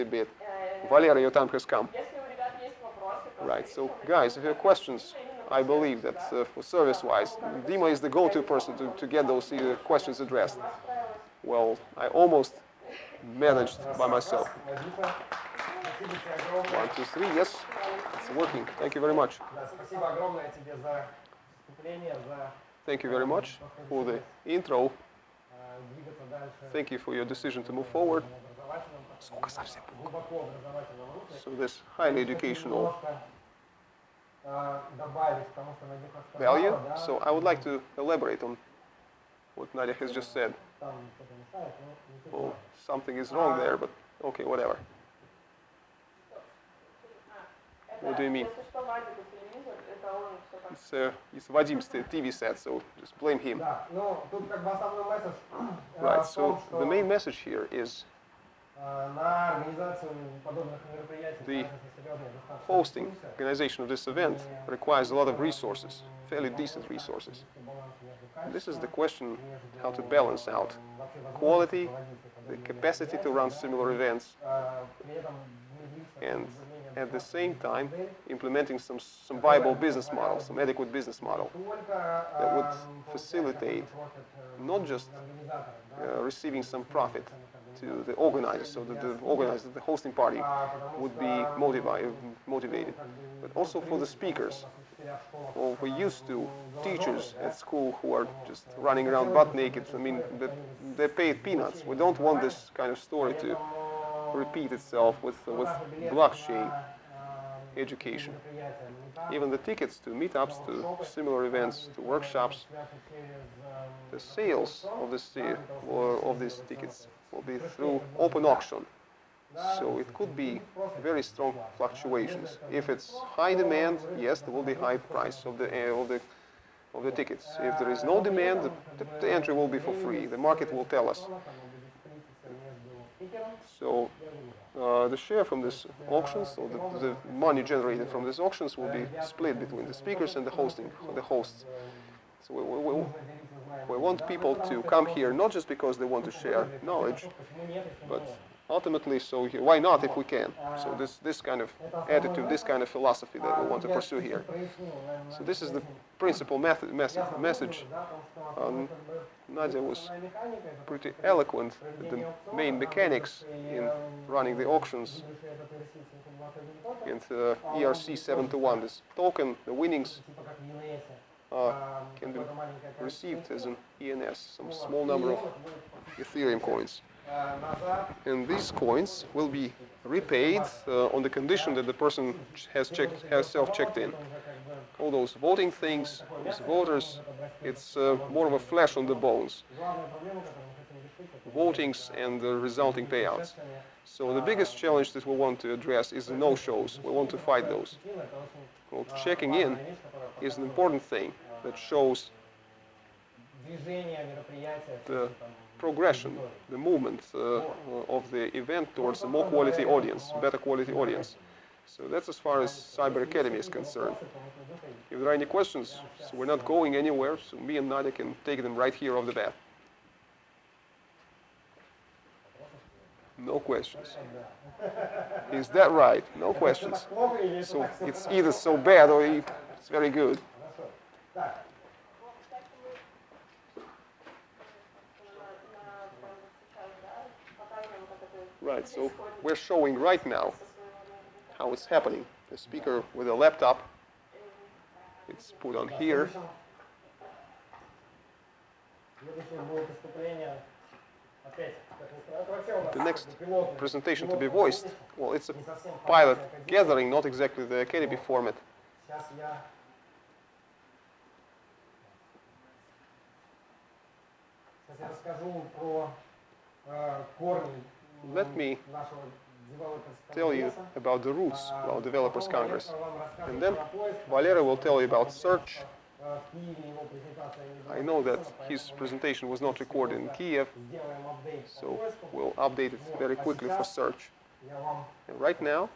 a bit. Valeria, your time has come. Right, so guys, if you have questions, I believe that for service-wise, Dima is the go-to person to get those questions addressed. Well, I almost managed by myself. 1, 2, 3, yes, it's working. Thank you very much. Thank you very much for the intro. Thank you for your decision to move forward. So this highly educational value. So I would like to elaborate on what Nadia has just said. Oh, something is wrong there, but okay, whatever. What do you mean? It's Vadim's TV set, so just blame him. Right, so the main message here is the hosting, organization of this event requires a lot of resources, fairly decent resources. This is the question how to balance out quality, the capacity to run similar events, and at the same time implementing some viable business model, some adequate business model that would facilitate not just receiving some profit to the organizers, so that the organizer, the hosting party, would be motivated, but also for the speakers. Well, we're used to teachers at school who are just running around butt naked. I mean, they paid peanuts. We don't want this kind of story to repeat itself with blockchain education. Even the tickets to meetups, to similar events, to workshops, the sales of these tickets will be through open auction. So it could be very strong fluctuations. If it's high demand, yes, there will be high price of the tickets. If there is no demand, the entry will be for free. The market will tell us. So the share from these auctions, or the money generated from these auctions, will be split between the speakers and the hosts. So we want people to come here not just because they want to share knowledge, but ultimately, so why not if we can? So this kind of attitude, this kind of philosophy that we want to pursue here. So this is the principal message. Nadia was pretty eloquent at the main mechanics in running the auctions. And ERC 7-1, this token, the winnings can be received as an ENS, some small number of Ethereum coins. And these coins will be repaid on the condition that the person has self-checked in. All those voting things, these voters, it's more of a flesh on the bones. Votings and the resulting payouts. So the biggest challenge that we want to address is the no-shows. We want to fight those. Well, checking in is an important thing that shows the progression, the movement of the event towards a more quality audience, better quality audience. So that's as far as Cyber Academy is concerned. If there are any questions, so we're not going anywhere, so me and Nadia can take them right here off the bat. No questions. Is that right? No questions. So it's either so bad or it's very good. Right, so we're showing right now how it's happening. The speaker with a laptop, it's put on here. The next presentation to be voiced, well, it's a pilot gathering, not exactly the Academy format. Let me tell you about the roots of our Developers Congress. And then Valeria will tell you about search. I know that his presentation was not recorded in Kiev, so we'll update it very quickly for search. And right now,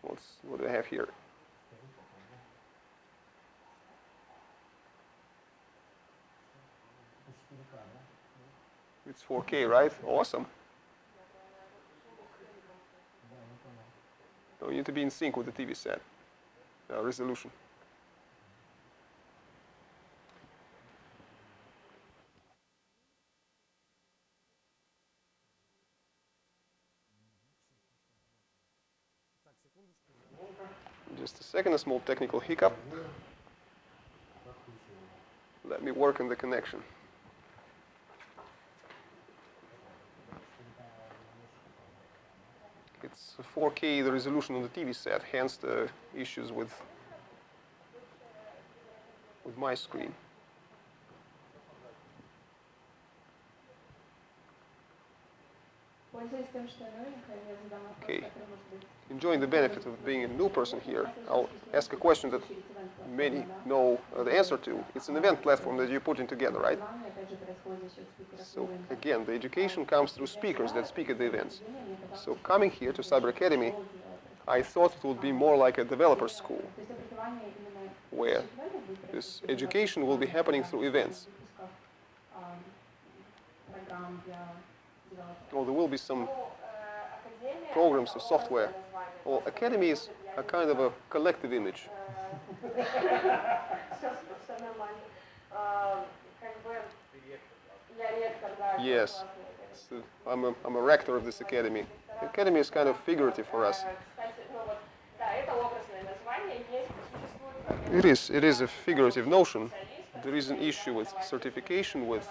what do I have here? It's 4K, right? Awesome. No, you need to be in sync with the TV set resolution. Just a second, a small technical hiccup. Let me work on the connection. It's 4K, the resolution on the TV set, hence the issues with my screen. Okay. Enjoying the benefit of being a new person here, I'll ask a question that many know the answer to. It's an event platform that you're putting together, right? So again, the education comes through speakers that speak at the events. So coming here to Cyber Academy, I thought it would be more like a developer school, where this education will be happening through events. Well, there will be some programs or software. Well, Academy is a kind of a collective image. Yes, I'm a rector of this academy. The academy is kind of figurative for us. It is a figurative notion. There is an issue with certification, with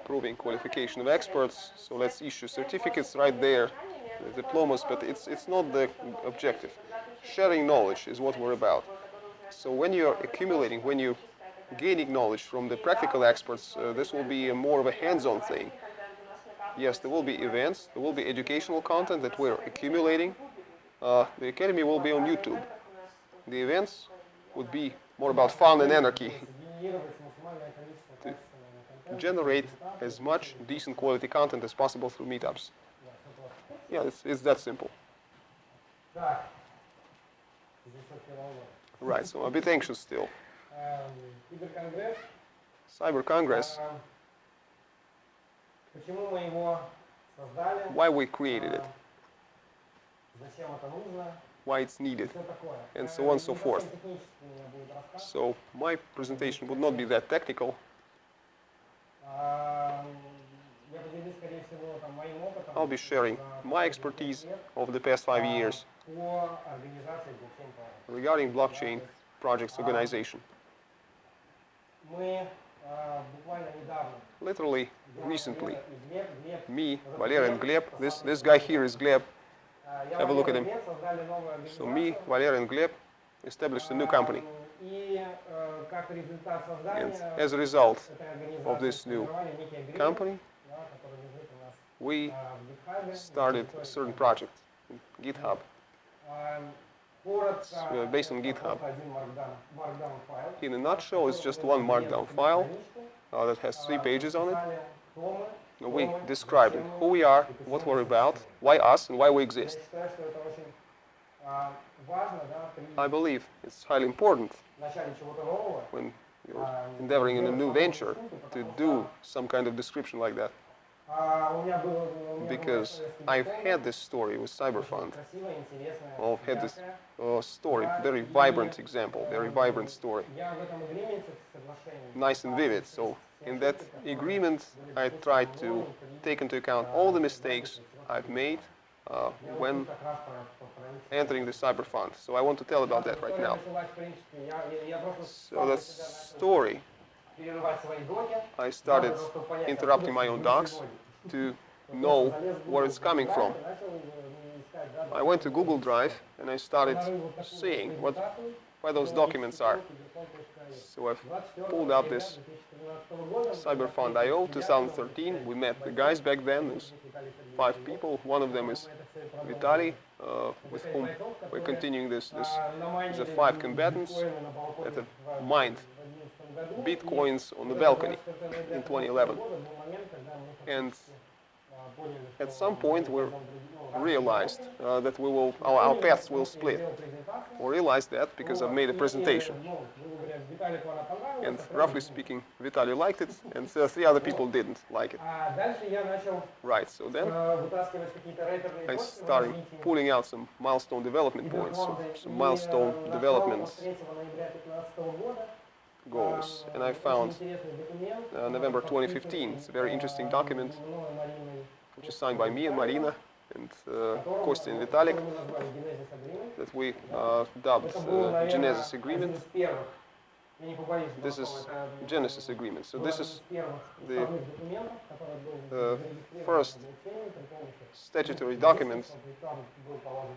proving qualification of experts. So let's issue certificates right there, the diplomas, but it's not the objective. Sharing knowledge is what we're about. So when you're accumulating, when you're gaining knowledge from the practical experts, this will be more of a hands-on thing. Yes, there will be events, there will be educational content that we're accumulating. The academy will be on YouTube. The events would be more about fun and anarchy. To generate as much decent quality content as possible through meetups. Yeah, it's that simple. Right, so I'm a bit anxious still. Cyber Congress. Why we created it. Why it's needed. And so on and so forth. So my presentation would not be that technical. I'll be sharing my expertise over the past 5 years regarding blockchain projects organization. Literally, recently, me, Valer, and Gleb, this guy here is Gleb. Have a look at him. So me, Valer, and Gleb established a new company. And as a result of this new company, we started a certain project, GitHub. It's based on GitHub. In a nutshell, it's just one markdown file that has 3 pages on it. We described who we are, what we're about, why us, and why we exist. I believe it's highly important when you're endeavoring in a new venture to do some kind of description like that. Because I've had this story with Cyberfund. I've had this story, very vibrant example, very vibrant story. Nice and vivid. So in that agreement, I tried to take into account all the mistakes I've made when entering the Cyberfund. So I want to tell about that right now. So that story, I started interrupting my own docs to know where it's coming from. I went to Google Drive and I started seeing where those documents are. So I've pulled up this Cyberfund.io 2013. We met the guys back then. There's 5 people. One of them is Vitaly, with whom we're continuing this. These are 5 combatants that have mined Bitcoins on the balcony in 2011. And at some point we realized that our paths will split. We realized that because I've made a presentation. And roughly speaking, Vitaly liked it, and 3 other people didn't like it. Right, so then I started pulling out some milestone development points, some milestone development goals. And I found November 2015. It's a very interesting document, which is signed by me and Marina and Kostya and Vitalik, that we dubbed Genesis Agreement. This is Genesis Agreement. So this is the first statutory document,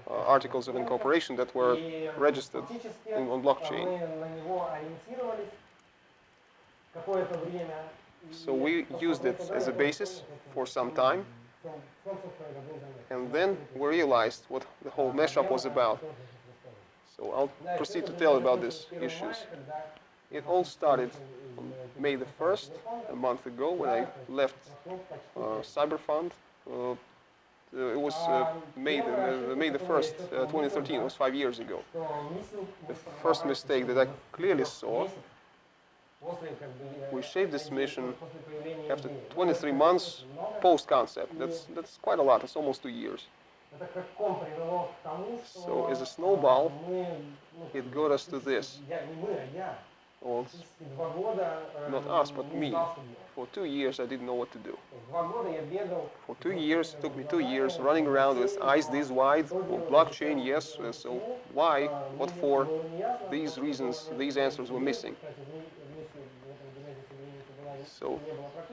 articles of incorporation that were registered on blockchain. So we used it as a basis for some time, and then we realized what the whole mashup was about. So I'll proceed to tell about these issues. It all started on May the 1st, a month ago, when I left Cyberfund. It was May the 1st, 2013, it was 5 years ago. The first mistake that I clearly saw, we shaped this mission after 23 months post-concept. That's quite a lot, it's almost 2 years. So as a snowball, it got us to this. Well, not us, but me. For 2 years, I didn't know what to do. For 2 years, it took me 2 years running around with eyes this wide. Well, blockchain, yes. So why? What for? These reasons, these answers were missing. So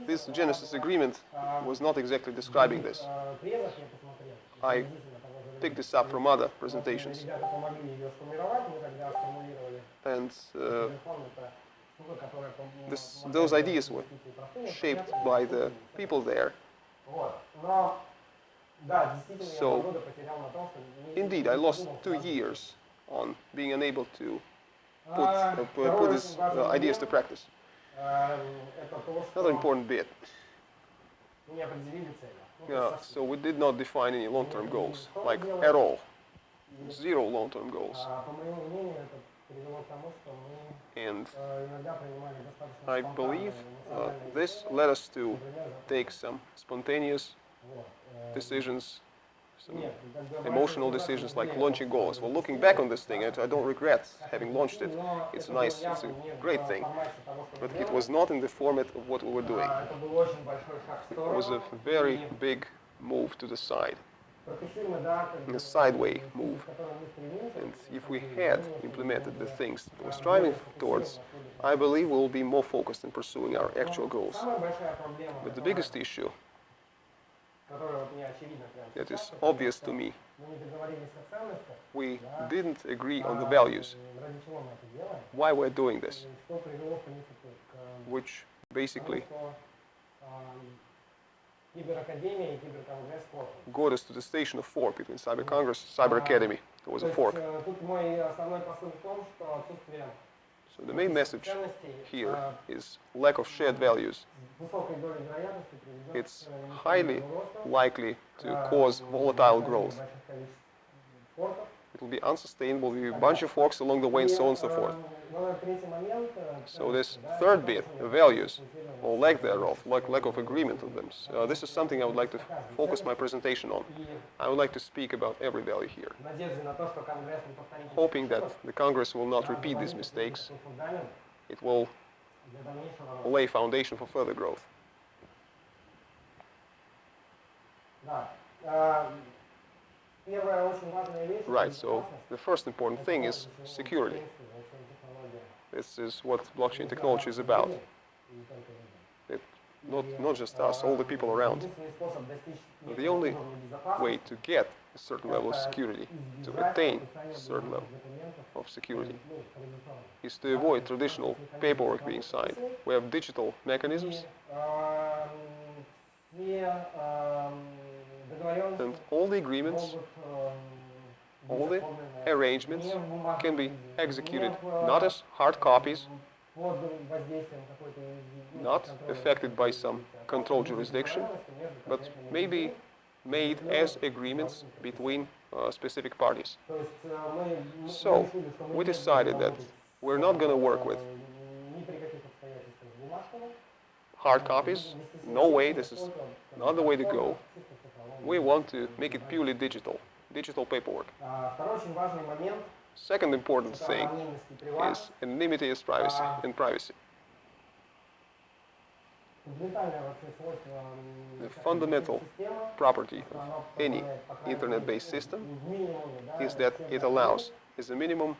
this Genesis Agreement was not exactly describing this. I picked this up from other presentations. And those ideas were shaped by the people there. So, indeed, I lost 2 years on being unable to put these ideas to practice. Another important bit. So we did not define any long-term goals, like at all. 0 long-term goals. And I believe this led us to take some spontaneous decisions, some emotional decisions, like launching goals. Well, looking back on this thing, I don't regret having launched it. It's nice, it's a great thing. But it was not in the format of what we were doing. It was a very big move to the side. A sideway move. And if we had implemented the things that we're striving towards, I believe we'll be more focused in pursuing our actual goals. But the biggest issue that is obvious to me, we didn't agree on the values. Why we're doing this? Which basically got us to the station of fork between Cyber Congress and Cyber Academy. There was a fork. So the main message here is lack of shared values. It's highly likely to cause volatile growth. It will be unsustainable, there will be a bunch of forks along the way and so on and so forth. So this third bit, the values, or lack thereof, lack of agreement on them, this is something I would like to focus my presentation on. I would like to speak about every value here, hoping that the Congress will not repeat these mistakes. It will lay foundation for further growth. Right, so the first important thing is security. This is what blockchain technology is about. Not just us, all the people around. The only way to get a certain level of security, to attain a certain level of security, is to avoid traditional paperwork being signed. We have digital mechanisms, and all the agreements, all the arrangements can be executed not as hard copies, not affected by some control jurisdiction, but maybe made as agreements between specific parties. So we decided that we're not going to work with hard copies. No way, this is not the way to go. We want to make it purely digital paperwork. Second important thing is anonymity as privacy and privacy. The fundamental property of any internet-based system is that it allows, as a minimum,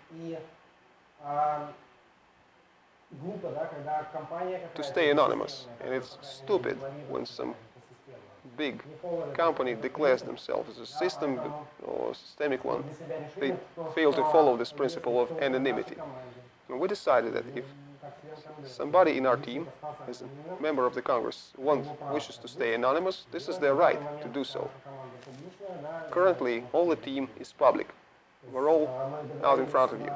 to stay anonymous. And it's stupid when some big company declares themselves as a system or systemic one. They fail to follow this principle of anonymity. And we decided that if somebody in our team, as a member of the Congress, wishes to stay anonymous, this is their right to do so. Currently, all the team is public. We're all out in front of you.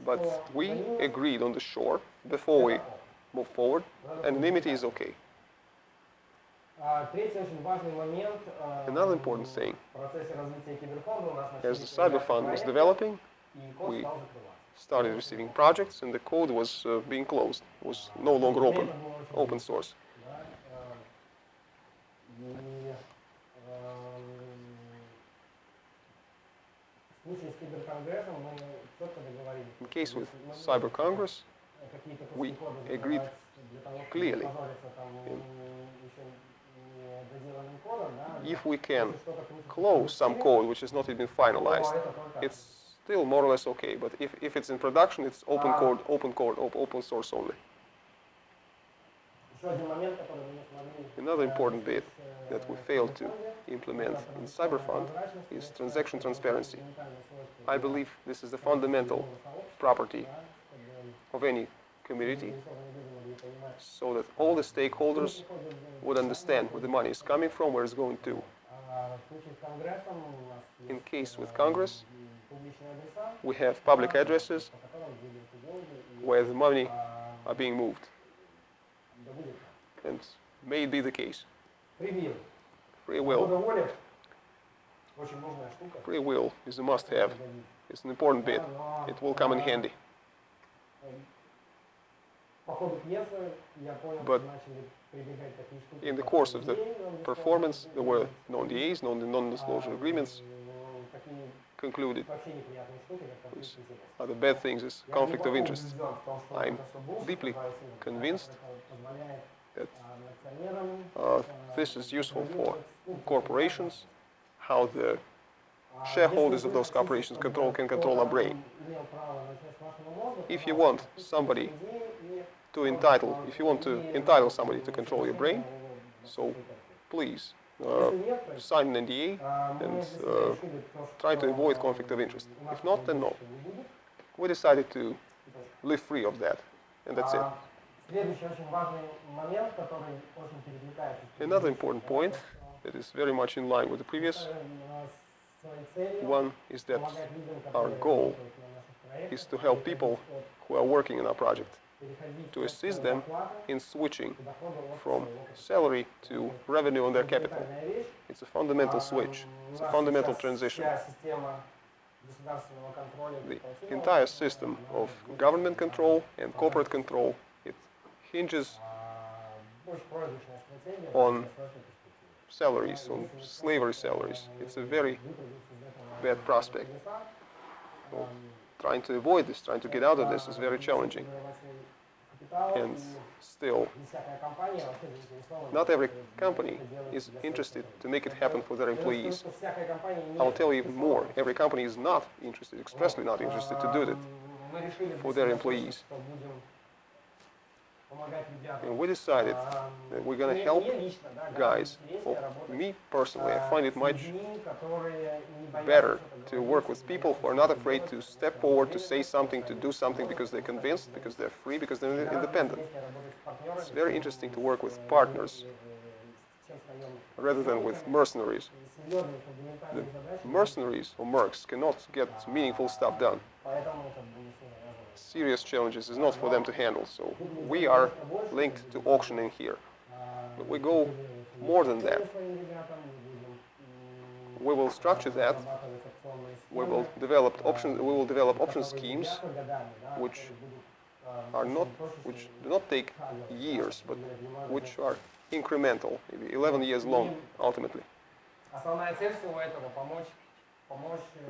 But we agreed on the shore, before we move forward, anonymity is okay. Another important thing, as the cyber fund was developing, we started receiving projects and the code was being closed, was no longer open source. In case with Cyber Congress, we agreed clearly. If we can close some code which has not yet been finalized, it's still more or less okay. But if it's in production, it's open source only. Another important bit that we failed to implement in Cyberfund is transaction transparency. I believe this is the fundamental property of any community, so that all the stakeholders would understand where the money is coming from, where it's going to. In case with Congress, we have public addresses where the money are being moved. And may it be the case. Free will. Free will is a must-have. It's an important bit. It will come in handy. But in the course of the performance, there were non-DAs, non-disclosure agreements concluded. Other bad things is conflict of interest. I'm deeply convinced that this is useful for corporations, how the shareholders of those corporations can control our brain. If you want somebody to entitle somebody to control your brain, so please sign an NDA and try to avoid conflict of interest. If not, then no. We decided to live free of that, and that's it. Another important point that is very much in line with the previous one is that our goal is to help people who are working in our project, to assist them in switching from salary to revenue on their capital. It's a fundamental switch. It's a fundamental transition. The entire system of government control and corporate control, it hinges on salaries, on slavery salaries. It's a very bad prospect. So, trying to avoid this, trying to get out of this is very challenging. And still, not every company is interested to make it happen for their employees. I'll tell you even more. Every company is not interested, expressly not interested to do that for their employees. And we decided that we're going to help guys. Well, me personally, I find it much better to work with people who are not afraid to step forward, to say something, to do something because they're convinced, because they're free, because they're independent. It's very interesting to work with partners rather than with mercenaries. The mercenaries or mercs cannot get meaningful stuff done. serious challenges is not for them to handle. So we are linked to auctioning here. But we go more than that. We will structure that. We will develop option schemes which do not take years, but which are incremental, maybe 11 years long ultimately.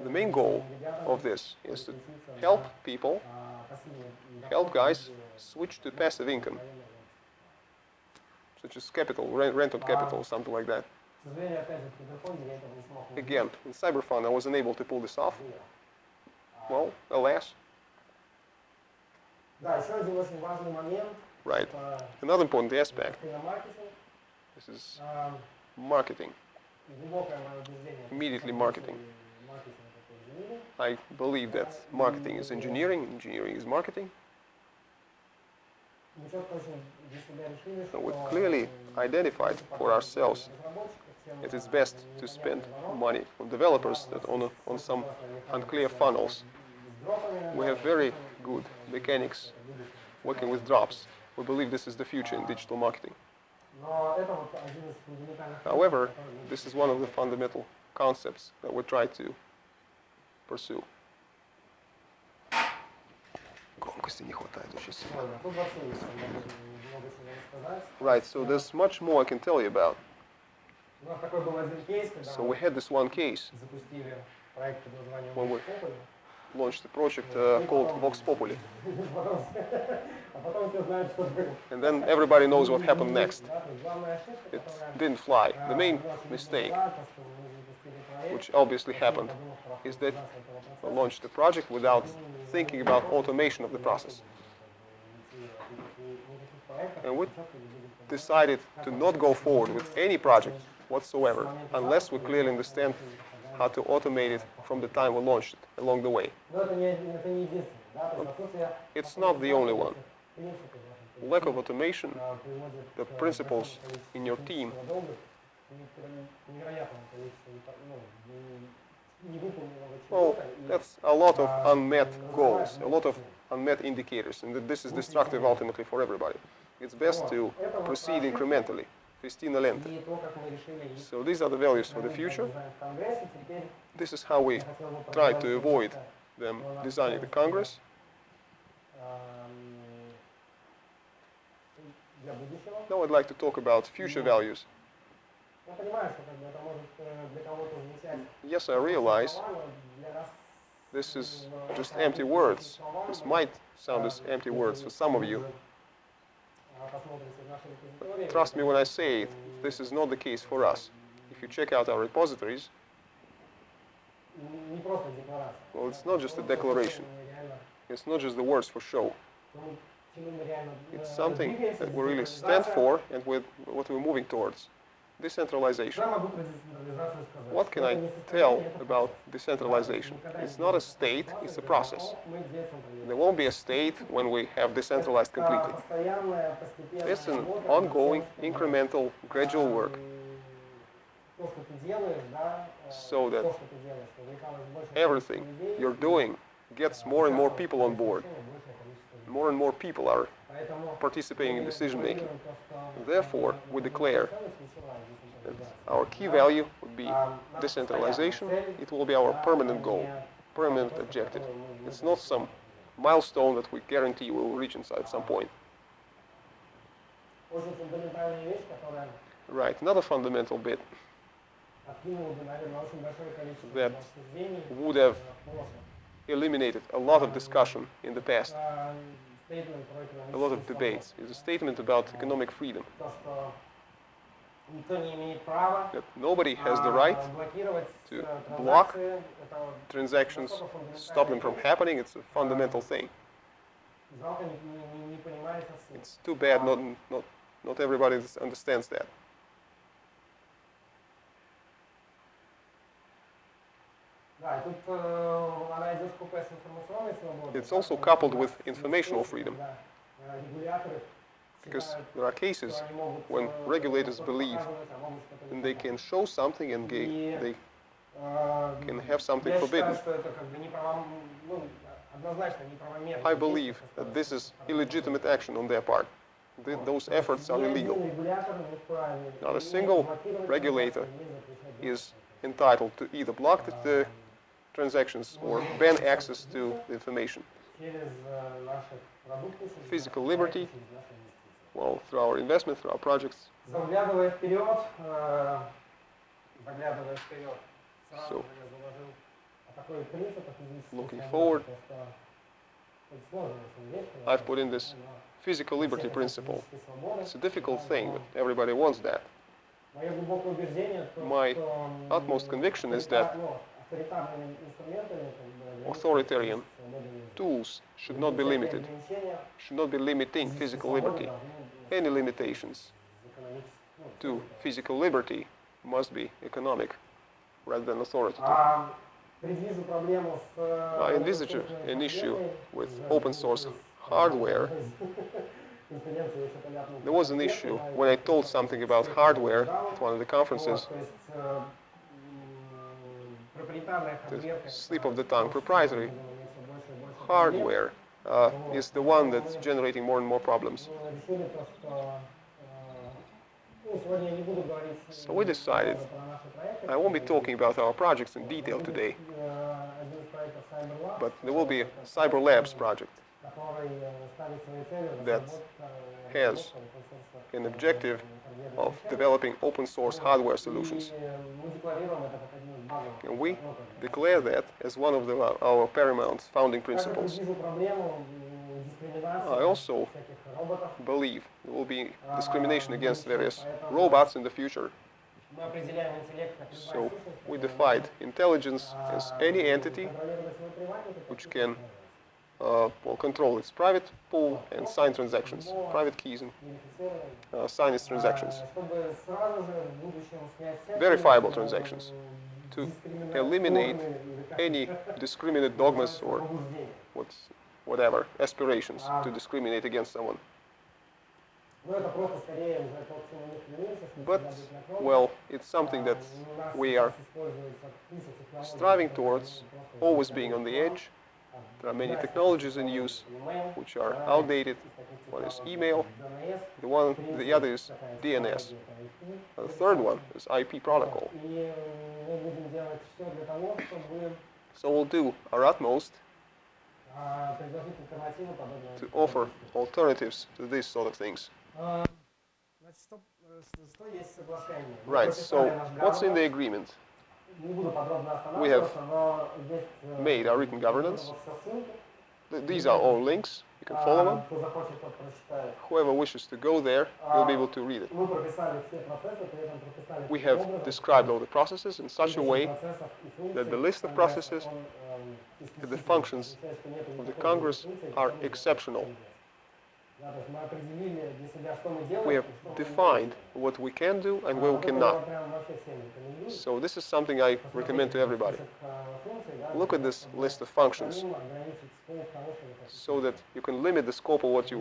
The main goal of this is to help people, help guys switch to passive income, such as capital, rented capital, something like that. Again, in Cyberfund I was unable to pull this off. Well, alas. Right. Another important aspect. This is marketing. Immediately marketing. I believe that marketing is engineering, engineering is marketing. And we clearly identified for ourselves that it's best to spend money on developers than on some unclear funnels. We have very good mechanics working with drops. We believe this is the future in digital marketing. However, this is one of the fundamental concepts that we try to pursue. Right, so there's much more I can tell you about. So we had this one case when we launched a project called Vox Populi. And then everybody knows what happened next. It didn't fly. The main mistake, which obviously happened, is that we launched the project without thinking about automation of the process. And we decided to not go forward with any project whatsoever unless we clearly understand how to automate it from the time we launched it along the way. It's not the only one. Lack of automation, the principles in your team, well, that's a lot of unmet goals, a lot of unmet indicators, and this is destructive ultimately for everybody. It's best to proceed incrementally, festina lente. So these are the values for the future. This is how we try to avoid them designing the Congress. Now I'd like to talk about future values. Yes, I realize this is just empty words. This might sound as empty words for some of you. But trust me when I say it, this is not the case for us. If you check out our repositories, well, it's not just a declaration. It's not just the words for show. It's something that we really stand for and with what we're moving towards. Decentralization. What can I tell about decentralization? It's not a state, it's a process. There won't be a state when we have decentralized completely. It's an ongoing, incremental, gradual work. So that everything you're doing gets more and more people on board. More and more people are participating in decision making. Therefore, we declare that our key value would be decentralization. It will be our permanent goal, permanent objective. It's not some milestone that we guarantee we will reach at some point. Right, another fundamental bit that would have eliminated a lot of discussion in the past, a lot of debates, is a statement about economic freedom. That nobody has the right to block transactions, stop them from happening. It's a fundamental thing. It's too bad not everybody understands that. It's also coupled with informational freedom, because there are cases when regulators believe and they can show something and they can have something forbidden. I believe that this is illegitimate action on their part. Those efforts are illegal. Not a single regulator is entitled to either block the transactions or ban access to the information. Physical liberty, well, through our investment, through our projects. So, looking forward, I've put in this physical liberty principle. It's a difficult thing, but everybody wants that. My utmost conviction is that authoritarian tools should not be limited, should not be limiting physical liberty. Any limitations to physical liberty must be economic rather than authoritative. I envisage an issue with open source hardware. There was an issue when I told something about hardware at one of the conferences. The slip of the tongue, proprietary hardware is the one that's generating more and more problems. So we decided, I won't be talking about our projects in detail today, but there will be a Cyber Labs project that has an objective of developing open source hardware solutions. And we declare that as one of our paramount founding principles. I also believe there will be discrimination against various robots in the future. So we defined intelligence as any entity which can control its private pool and sign transactions, private keys and sign its transactions. Verifiable transactions to eliminate any discriminate dogmas or whatever aspirations to discriminate against someone. But, well, it's something that we are striving towards, always being on the edge. There are many technologies in use which are outdated. One is email, the other is DNS. The third one is IP protocol. So we'll do our utmost to offer alternatives to these sort of things. Right, so what's in the agreement? We have made our written governance. These are all links. You can follow them. Whoever wishes to go there will be able to read it. We have described all the processes in such a way that the list of processes and the functions of the Congress are exceptional. We have defined what we can do and what we cannot. So this is something I recommend to everybody. Look at this list of functions so that you can limit the scope of where you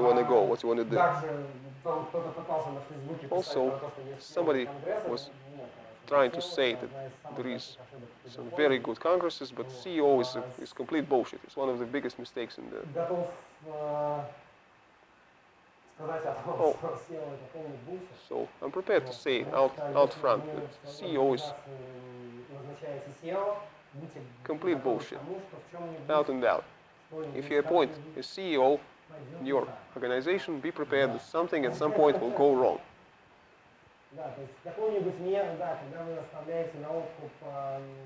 want to go, what you want to do. Also, somebody was trying to say that there is some very good congresses, but CEO is complete bullshit. It's one of the biggest mistakes in the... So I'm prepared to say out front that CEO is complete bullshit, out and out. If you appoint a CEO in your organization, be prepared that something at some point will go wrong.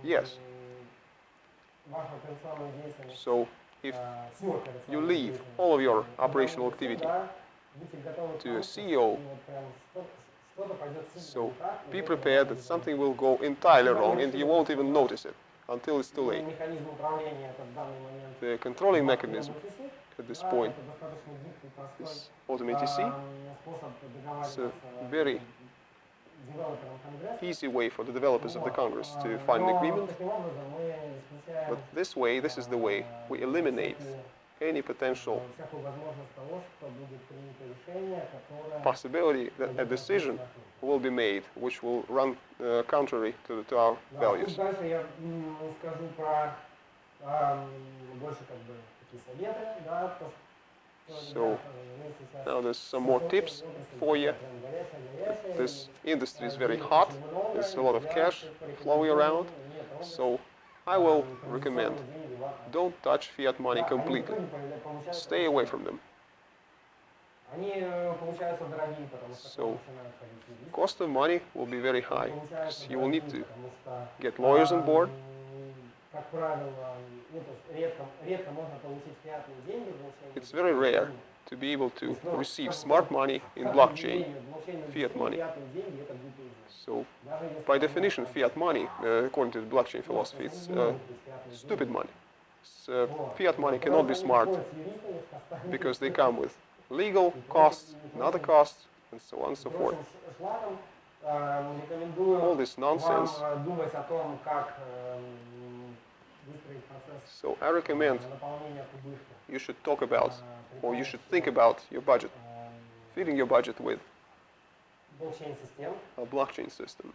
Yes. So if you leave all of your operational activity to a CEO, so be prepared that something will go entirely wrong and you won't even notice it until it's too late. The controlling mechanism at this point is AutomateC. It's a very easy way for the developers of the Congress to find an agreement. But this is the way we eliminate any potential possibility that a decision will be made which will run contrary to our values. So now there's some more tips for you. This industry is very hot. There's a lot of cash flowing around. So I will recommend, don't touch fiat money completely. Stay away from them. So cost of money will be very high. You will need to get lawyers on board. It's very rare to be able to receive smart money in blockchain, fiat money. So by definition, fiat money, according to the blockchain philosophy, it's stupid money. Fiat money cannot be smart because they come with legal costs, another costs, and so on and so forth. All this nonsense. So I recommend you should talk about, or you should think about your budget, feeding your budget with a blockchain system.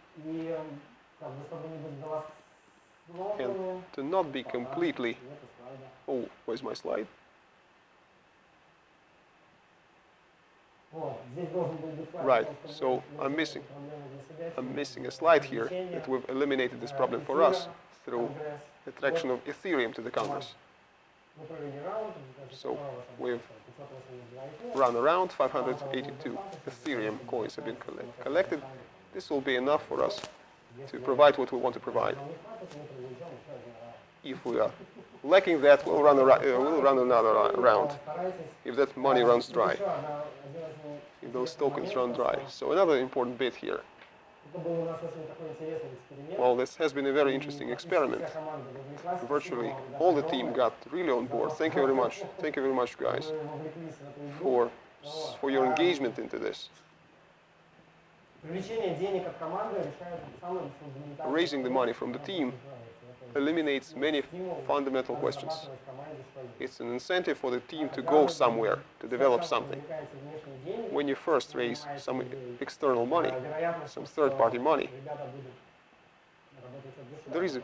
And to not be completely, oh, where's my slide? Right, so I'm missing a slide here that we've eliminated this problem for us through attraction of Ethereum to the Congress. So we've run around 582 Ethereum coins have been collected. This will be enough for us to provide what we want to provide. If we are lacking that, we'll run another round. If that money runs dry, if those tokens run dry. So another important bit here. Well, this has been a very interesting experiment. Virtually all the team got really on board. Thank you very much. Thank you very much, guys, for your engagement into this. Raising the money from the team eliminates many fundamental questions. It's an incentive for the team to go somewhere, to develop something. When you first raise some external money, some third-party money, there is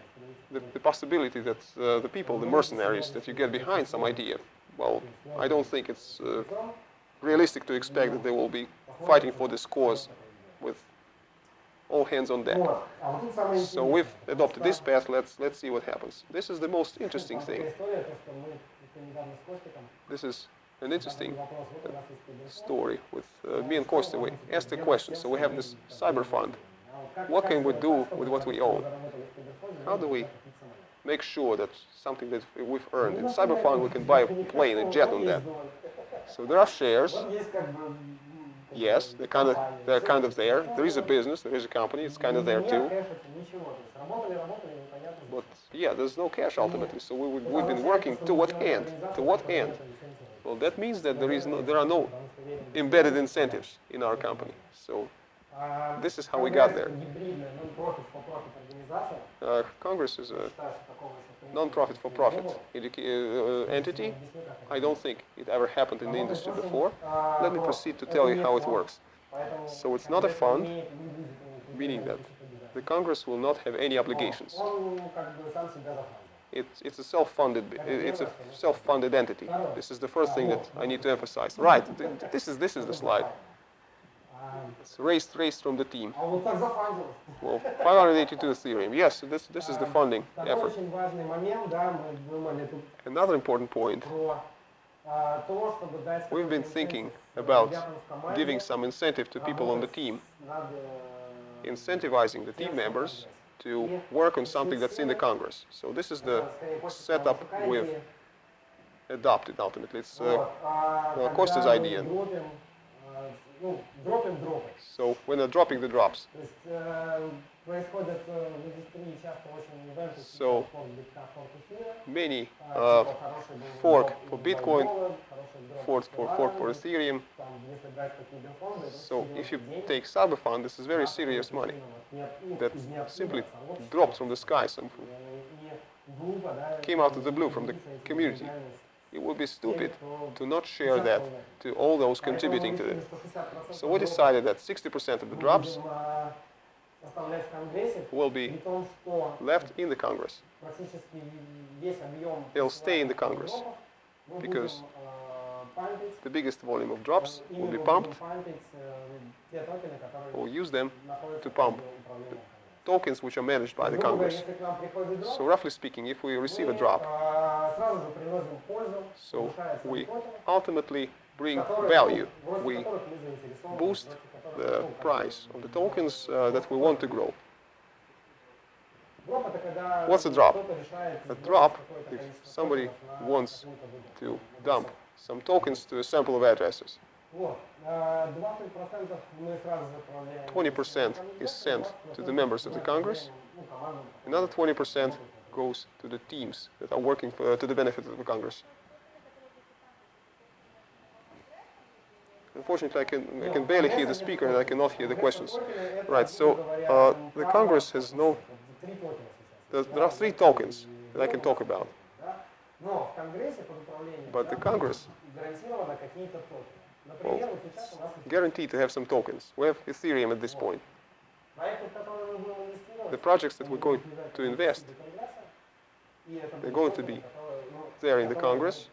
the possibility that the people, the mercenaries that you get behind some idea, well, I don't think it's realistic to expect that they will be fighting for this cause with all hands on deck. So we've adopted this path. Let's see what happens. This is the most interesting thing. This is an interesting story with me and Kostya. We asked a question. So we have this cyber fund. What can we do with what we own? How do we make sure that something that we've earned in cyber fund, we can buy a plane, a jet on that? So there are shares. Yes, they're kind of there. There is a business, there is a company, it's kind of there too. But yeah, there's no cash ultimately. So we've been working to what end? To what end? Well, that means that there are no embedded incentives in our company. So this is how we got there. Congress is a non-profit for profit entity. I don't think it ever happened in the industry before. Let me proceed to tell you how it works. So it's not a fund, meaning that the Congress will not have any obligations. It's a self-funded entity. This is the first thing that I need to emphasize. Right, this is the slide. It's raised from the team. Well, 582 Ethereum. Yes, this is the funding effort. Another important point. We've been thinking about giving some incentive to people on the team, incentivizing the team members to work on something that's in the Congress. So this is the setup we've adopted ultimately. It's Kostya's idea. So when they're dropping the drops. So many fork for Bitcoin, fork for Ethereum. So if you take cyber fund, this is very serious money that simply dropped from the sky, came out of the blue from the community. It would be stupid to not share that to all those contributing to it. So we decided that 60% of the drops will be left in the Congress. They'll stay in the Congress because the biggest volume of drops will be pumped. We'll use them to pump the tokens which are managed by the Congress. So roughly speaking, if we receive a drop, so we ultimately bring value. We boost the price of the tokens that we want to grow. What's a drop? A drop, if somebody wants to dump some tokens to a sample of addresses, 20% is sent to the members of the Congress. Another 20% goes to the teams that are working to the benefit of the Congress. Unfortunately, I can barely hear the speaker and I cannot hear the questions. Right, so the Congress has no... There are 3 tokens that I can talk about. But the Congress, well, it's guaranteed to have some tokens. We have Ethereum at this point. The projects that we're going to invest, they're going to be there in the Congress.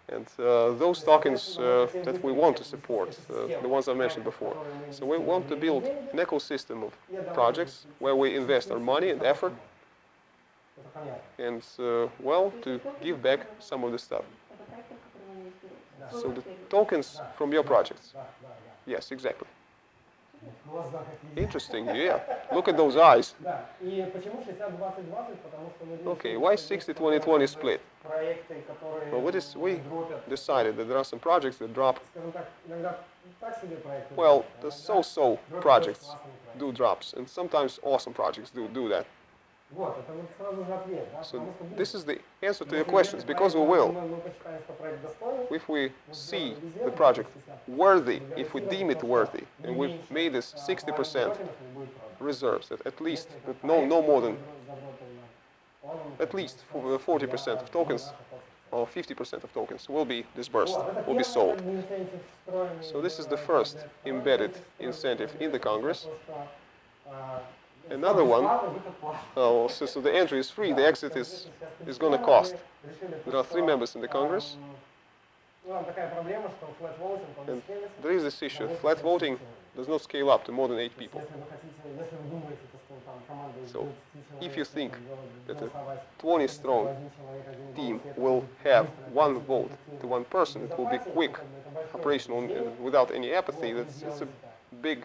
And those tokens that we want to support, the ones I mentioned before. So we want to build an ecosystem of projects where we invest our money and effort and, well, to give back some of the stuff. So the tokens from your projects. Yes, exactly. Interesting, yeah. Look at those eyes. Okay, why 60-20-20 split? Well, we decided that there are some projects that drop. Well, the so-so projects do drops, and sometimes awesome projects do that. So this is the answer to your questions, because we will. If we see the project worthy, if we deem it worthy, and we've made this 60% reserves, at least, no more than, at least 40% of tokens, or 50% of tokens will be disbursed, will be sold. So this is the first embedded incentive in the Congress. Another one, so the entry is free, the exit is going to cost. There are 3 members in the Congress. And there is this issue, flat voting does not scale up to more than 8 people. So if you think that a 20-strong team will have 1 vote to 1 person, it will be quick, operational, without any apathy, it's a big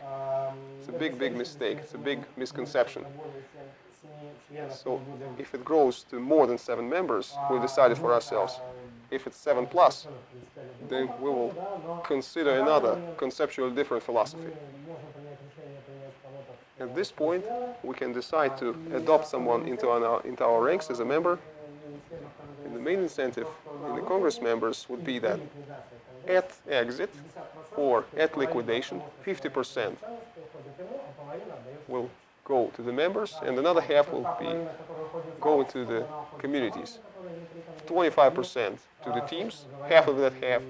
mistake, it's a big misconception. So if it grows to more than 7 members, we've decided for ourselves. If it's 7+, then we will consider another conceptually different philosophy. At this point, we can decide to adopt someone into our ranks as a member. And the main incentive in the Congress members would be that at exit or at liquidation, 50% will go to the members, and another half will be going to the communities. 25% to the teams, half of that half,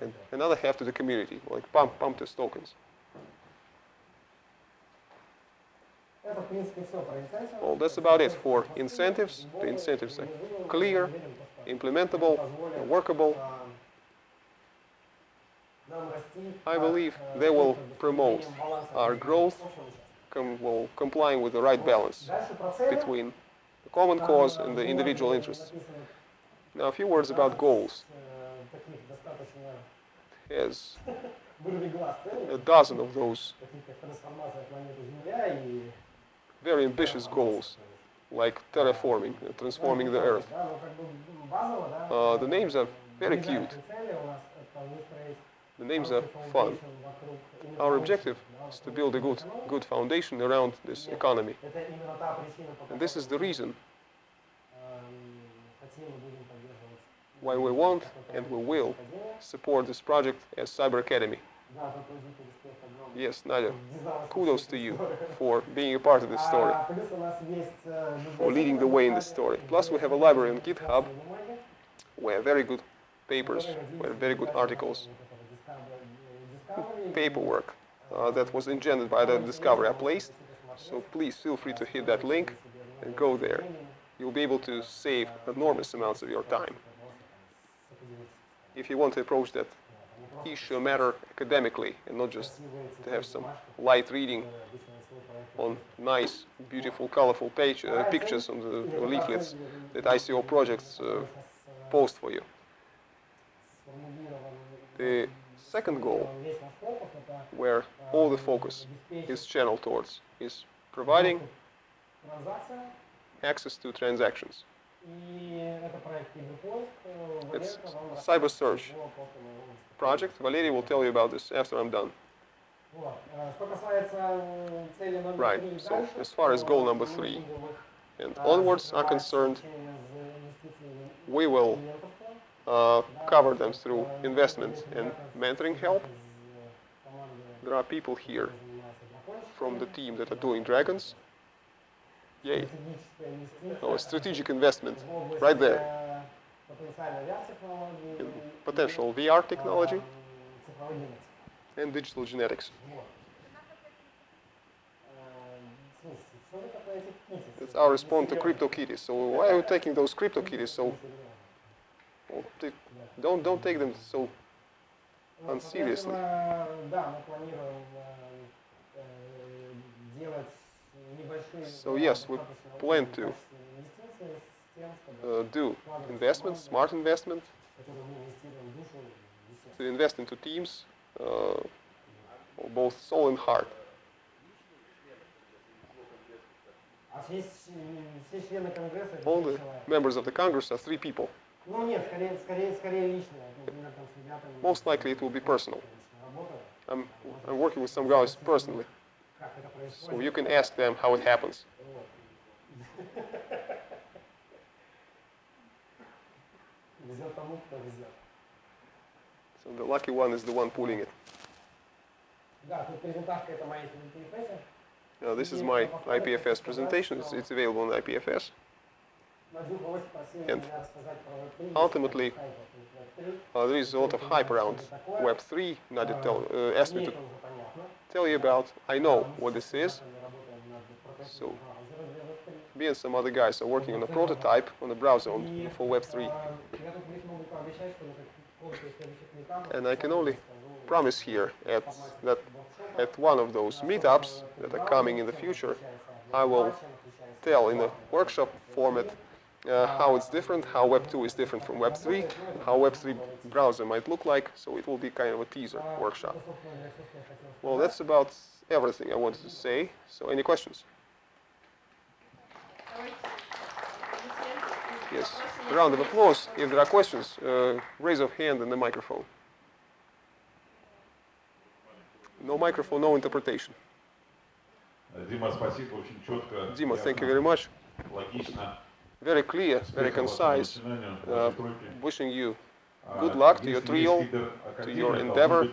and another half to the community, like pump these tokens. Well, that's about it for incentives. The incentives are clear, implementable, and workable. I believe they will promote our growth while complying with the right balance between the common cause and the individual interests. Now, a few words about goals. Has a dozen of those very ambitious goals, like terraforming, transforming the Earth. The names are very cute. The names are fun. Our objective is to build a good foundation around this economy. And this is the reason why we want and we will support this project as Cyber Academy. Yes, Nadia, kudos to you for being a part of this story, for leading the way in this story. Plus, we have a library on GitHub where very good papers, where very good articles, paperwork that was engendered by the discovery I placed. So please feel free to hit that link and go there. You'll be able to save enormous amounts of your time. If you want to approach that issue matter academically and not just to have some light reading on nice, beautiful, colorful pictures on the leaflets that ICO projects post for you. The second goal, where all the focus is channeled towards, is providing access to transactions. It's cyber search project. Valery will tell you about this after I'm done. Right, so as far as goal number 3 and onwards are concerned, we will cover them through investment and mentoring help. There are people here from the team that are doing dragons. Yay. Oh, a strategic investment right there in potential VR technology and digital genetics. That's our response to CryptoKitties. So why are we taking those CryptoKitties so... Well, don't take them so unseriously. So yes, we plan to do investments, smart investment, to invest into teams, both soul and heart. All the members of the Congress are 3 people. Most likely it will be personal. I'm working with some guys personally. So you can ask them how it happens. So the lucky one is the one pulling it. This is my IPFS presentation. It's available on IPFS. And ultimately, there is a lot of hype around Web3. Nadia asked me to tell you about. I know what this is. So me and some other guys are working on a prototype on a browser for Web3. And I can only promise here that at one of those meetups that are coming in the future, I will tell in a workshop format how it's different, how Web2 is different from Web3, how Web3 browser might look like, so it will be kind of a teaser workshop. Well, that's about everything I wanted to say, so any questions? Yes, a round of applause. If there are questions, raise your hand in the microphone. No microphone, no interpretation. Dima, thank you very much. Very clear, very concise. Wishing you good luck to your trio, to your endeavor.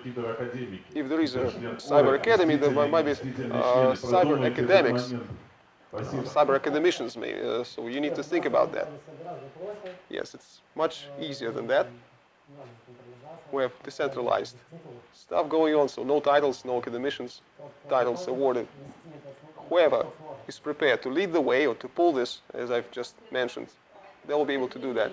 If there is a cyber academy, there might be cyber academics, cyber academicians maybe, so you need to think about that. Yes, it's much easier than that. We have decentralized stuff going on, so no titles, no academicians, titles awarded. Whoever is prepared to lead the way or to pull this, as I've just mentioned, they will be able to do that.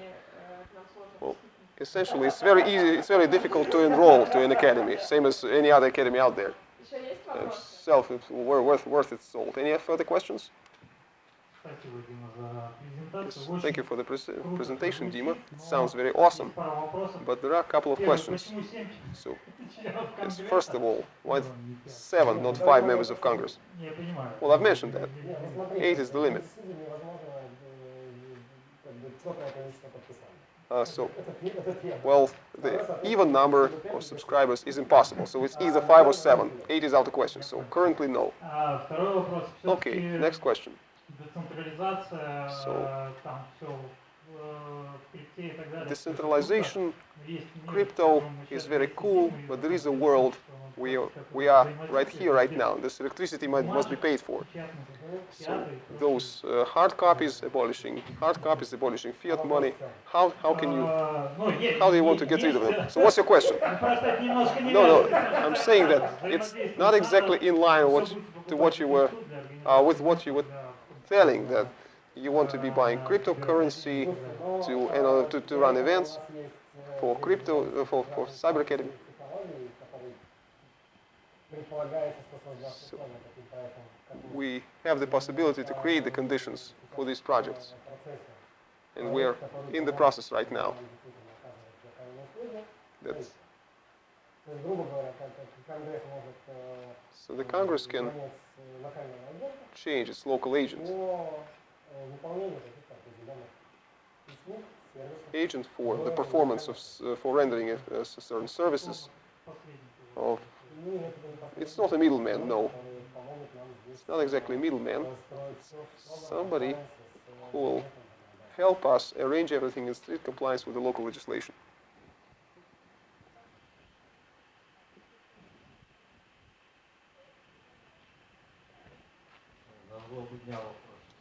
Well, essentially, it's very easy, it's very difficult to enroll to an academy, same as any other academy out there. It's worth its salt. Any further questions? Yes, thank you for the presentation, Dima. It sounds very awesome, but there are a couple of questions. So, yes, first of all, why 7, not 5 members of Congress? Well, I've mentioned that. 8 is the limit. Well, the even number of subscribers is impossible. So it's either 5 or 7. 8 is out of question. So currently, no. Okay, next question. So, Decentralization, crypto is very cool, but there is a world we are right here, right now. This electricity must be paid for. So those hard copies abolishing fiat money. How do you want to get rid of them? So what's your question? No, I'm saying that it's not exactly in line with what you were telling, that you want to be buying cryptocurrency to run events for crypto for Cyber Academy. So we have the possibility to create the conditions for these projects, and we're in the process right now. So the Congress can change its local agent for the performance of for rendering certain services. It's not a middleman, no. It's not exactly a middleman. It's somebody who will help us arrange everything in strict compliance with the local legislation.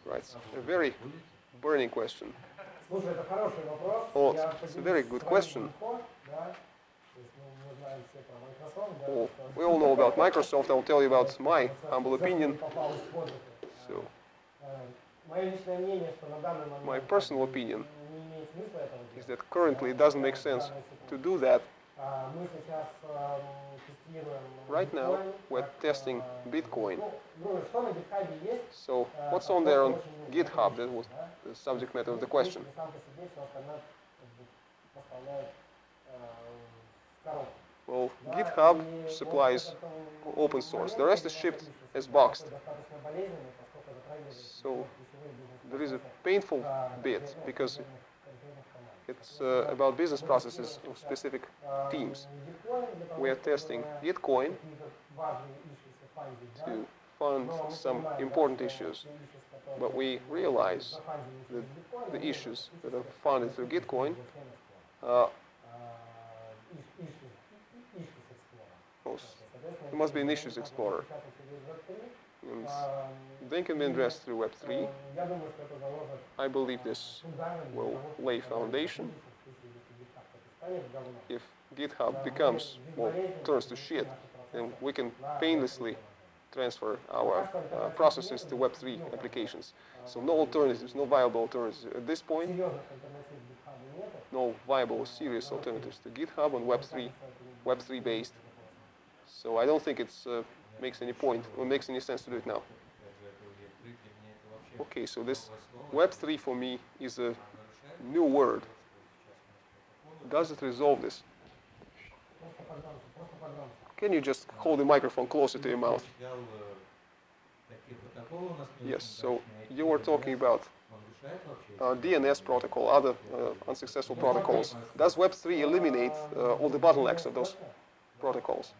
Right, a very burning question. Oh, it's a very good question. Well, we all know about Microsoft. I'll tell you about my humble opinion. So, my personal opinion is that currently it doesn't make sense to do that. Right now, we're testing Bitcoin. So, what's on there on GitHub? That was the subject matter of the question. Well, GitHub supplies open source. The rest is shipped as boxed. So there is a painful bit because it's about business processes of specific teams. We are testing Gitcoin to fund some important issues, but we realize that the issues that are funded through Gitcoin there must be an issues explorer, and they can be addressed through Web3. I believe this will lay foundation. If GitHub becomes, well, turns to shit, then we can painlessly transfer our processes to Web3 applications. So no alternatives, no viable alternatives at this point. No viable, serious alternatives to GitHub on Web3 based. So I don't think it's makes any point or makes any sense to do it now. Okay, so this Web3 for me is a new word. Does it resolve this? Can you just hold the microphone closer to your mouth? Yes, so you were talking about DNS protocol, other unsuccessful protocols. Does Web3 eliminate all the bottlenecks of those protocols?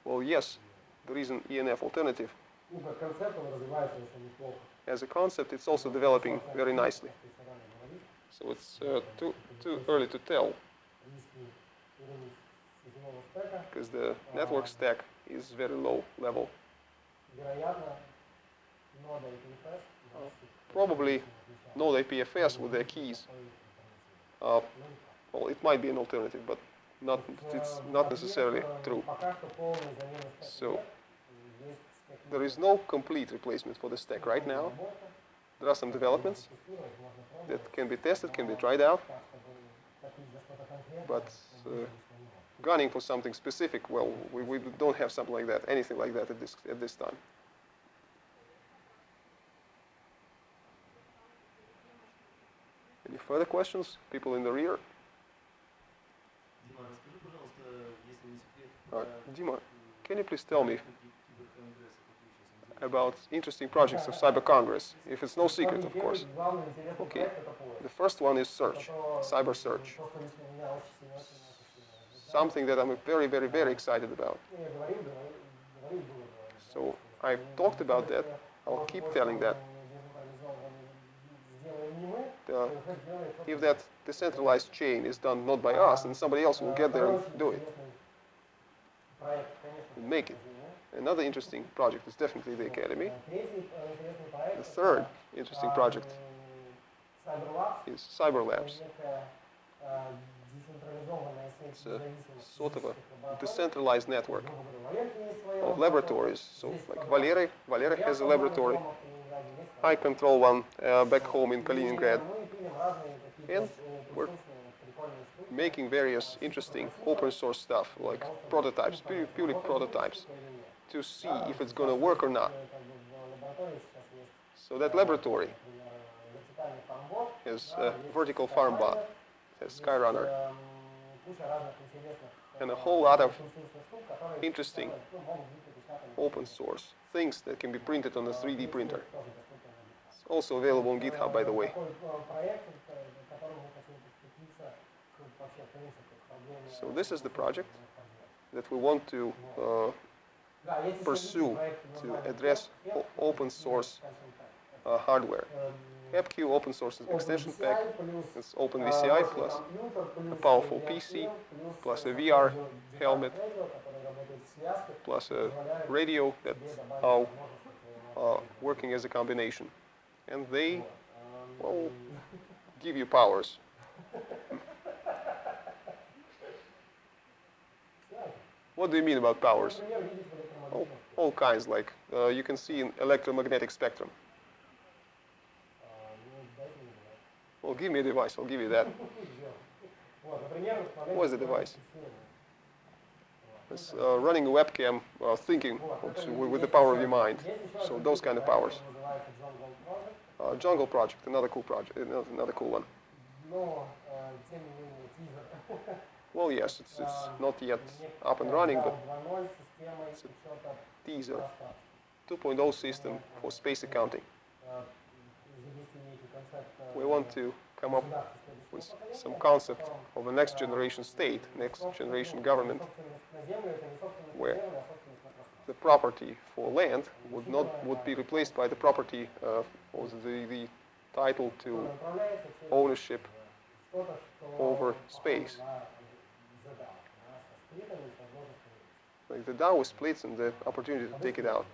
Well, yes, there is an ENF alternative. As a concept, it's also developing very nicely. So it's too early to tell, because the network stack is very low level. Probably Node IPFS with their keys. Well, it might be an alternative, but it's not necessarily true. So there is no complete replacement for the stack right now. There are some developments that can be tested, can be tried out, but gunning for something specific, well, we don't have something like that, anything like that at this time. Any further questions? People in the rear? Dima, can you please tell me about interesting projects of Cyber Congress, if it's no secret, of course. Okay, the first one is search, cyber search. Something that I'm very, very, very excited about. So I've talked about that. I'll keep telling that. if that decentralized chain is done not by us, then somebody else will get there and do it and make it. Another interesting project is definitely the Academy. The third interesting project is Cyber Labs. It's a sort of a decentralized network of laboratories. So like Valery has a laboratory. I control one back home in Kaliningrad. And we're making various interesting open source stuff like prototypes, purely prototypes, to see if it's going to work or not. So that laboratory has a vertical farm bot, has Skyrunner, and a whole lot of interesting open source things that can be printed on a 3D printer. It's also available on GitHub, by the way. So this is the project that we want to pursue to address open source hardware. AppQ open source extension pack, it's OpenVCI plus a powerful PC, plus a VR helmet, plus a radio that's all working as a combination. And they, well, give you powers. What do you mean about powers? All kinds, like you can see in electromagnetic spectrum. Well, give me a device, I'll give you that. What is the device? It's running a webcam, thinking with the power of your mind. So those kind of powers. Jungle Project, another cool project, another cool one. Well, yes, it's not yet up and running, but it's a teaser. 2.0 system for space accounting. We want to come up with some concept of a next generation state, next generation government, where the property for land would be replaced by the property or the title to ownership over space. Like the DAO splits and the opportunity to take it out.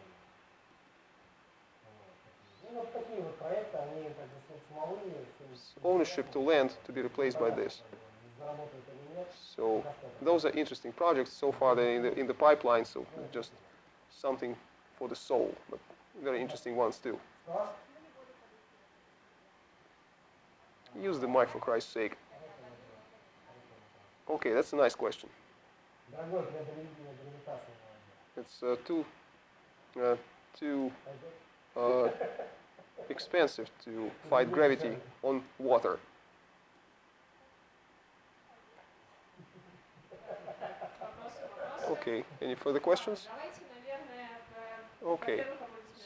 Ownership to land to be replaced by this. So those are interesting projects. So far they're in the pipeline, so just something for the soul, but very interesting ones too. Use the mic for Christ's sake. Okay, that's a nice question. It's too expensive to fight gravity on water. Okay, any further questions? Okay,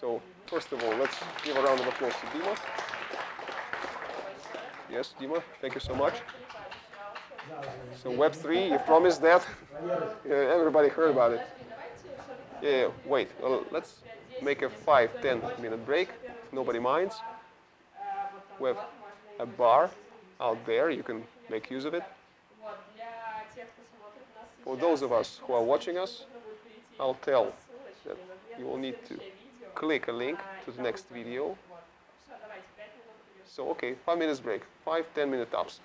so first of all, let's give a round of applause to Dima. Yes, Dima, thank you so much. So Web3, you promised that? Everybody heard about it. Yeah, wait, let's make a 5-10 minute break, if nobody minds. We have a bar out there, you can make use of it. For those of us who are watching us, I'll tell that you will need to click a link to the next video. So okay, 5 minutes break, 5-10 minute tops.